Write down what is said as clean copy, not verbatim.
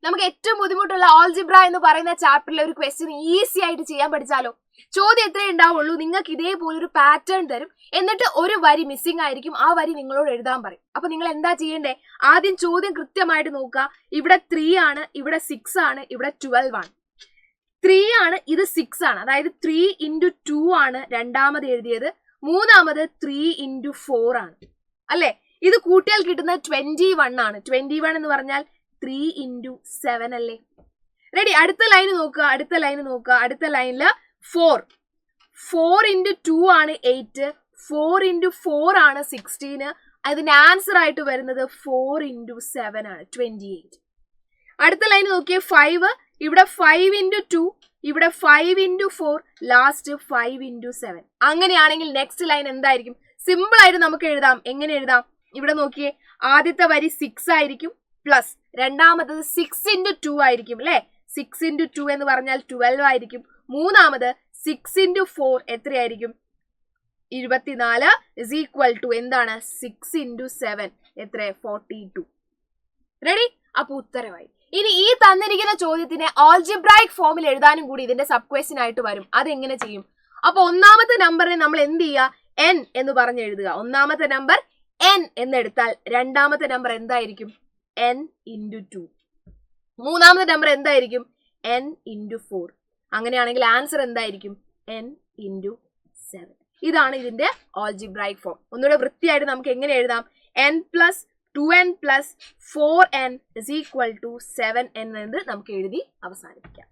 നമുക്ക് ഏറ്റവും ബുദ്ധിമുട്ടുള്ള ആൾജിബ്ര എന്ന് പറയുന്ന ചാപ്റ്ററിലെ ഒരു ക്വസ്റ്റ്യൻ ഈസി ആയിട്ട് ചെയ്യാൻ പഠിച്ചാലോ? ചോദ്യം എത്രയേ ഉണ്ടാവുള്ളൂ, നിങ്ങൾക്ക് ഇതേപോലെ ഒരു പാറ്റേൺ തരും, എന്നിട്ട് ഒരു വരി മിസ്സിംഗ് ആയിരിക്കും, ആ വരി നിങ്ങളോട് എഴുതാൻ പറയും. അപ്പൊ നിങ്ങൾ എന്താ ചെയ്യണ്ടേ? ആദ്യം ചോദ്യം കൃത്യമായിട്ട് നോക്കുക. ഇവിടെ 3 ആണ്, ഇവിടെ 6 ആണ്, ഇവിടെ 12 ആണ്. 3 ആണ്, ഇത് 6 ആണ്, അതായത് 3 into 2 ആണ് രണ്ടാമത് എഴുതിയത്, മൂന്നാമത് 3 into 4 ആണ് അല്ലെ? ഇത് കൂട്ടിയാൽ കിട്ടുന്ന 21 ആണ്. 21 എന്ന് പറഞ്ഞാൽ 3 into 7 അല്ലേ? റെഡി? അടുത്ത ലൈൻ നോക്കുക, അടുത്ത ലൈനില് 4 into 2 ആണ് 8, 4 into 4 ആണ് 16. അതിന്റെ ആൻസർ ആയിട്ട് വരുന്നത് 4 into 7 ആണ് 28. അടുത്ത ലൈൻ നോക്കിയേ 5, ഇവിടെ 5 into 2, ഇവിടെ 5 into 4, ലാസ്റ്റ് 5 into 7. അങ്ങനെയാണെങ്കിൽ നെക്സ്റ്റ് ലൈൻ എന്തായിരിക്കും? സിമ്പിൾ ആയിട്ട് നമുക്ക് എഴുതാം. എങ്ങനെ എഴുതാം? ഇവിടെ നോക്കിയേ, ആദ്യത്തെ വരി 6 ആയിരിക്കും, പ്ലസ് രണ്ടാമത്തത് 6 into 2 ആയിരിക്കും അല്ലെ? 6 into 2 എന്ന് പറഞ്ഞാൽ 12 ആയിരിക്കും. മൂന്നാമത് 6 into 4 എത്രയായിരിക്കും? 24 is equal to എന്താണ്? 6 into 7 എത്ര? 42. റെഡി? അപ്പൊ ഉത്തരമായി. ഇനി ഈ തന്നിരിക്കുന്ന ചോദ്യത്തിന് ആൾജിബ്രായിക് ഫോമിൽ എഴുതാനും കൂടി ഇതിന്റെ സബ് ക്വസ്റ്റ്യൻ ആയിട്ട് വരും. അതെങ്ങനെ ചെയ്യും? അപ്പൊ ഒന്നാമത്തെ നമ്പറിനെ നമ്മൾ എന്ത് ചെയ്യുക? n എന്ന് പറഞ്ഞ് എഴുതുക. ഒന്നാമത്തെ നമ്പർ n എന്നെടുത്താൽ രണ്ടാമത്തെ നമ്പർ എന്തായിരിക്കും? n into 2. മൂന്നാമത്തെ നമ്പർ എന്തായിരിക്കും? n into 4. അങ്ങനെയാണെങ്കിൽ ആൻസർ എന്തായിരിക്കും? n into 7. ഇതാണ് ഇതിന്റെ ആൾജിബ്രായിക് ഫോം. ഒന്നുകൂടെ വൃത്തിയായിട്ട് നമുക്ക് എങ്ങനെ എഴുതാം? n plus 2n plus 4n is equal to 7n എന്ന് നമുക്ക് എഴുതി അവസാനിപ്പിക്കാം.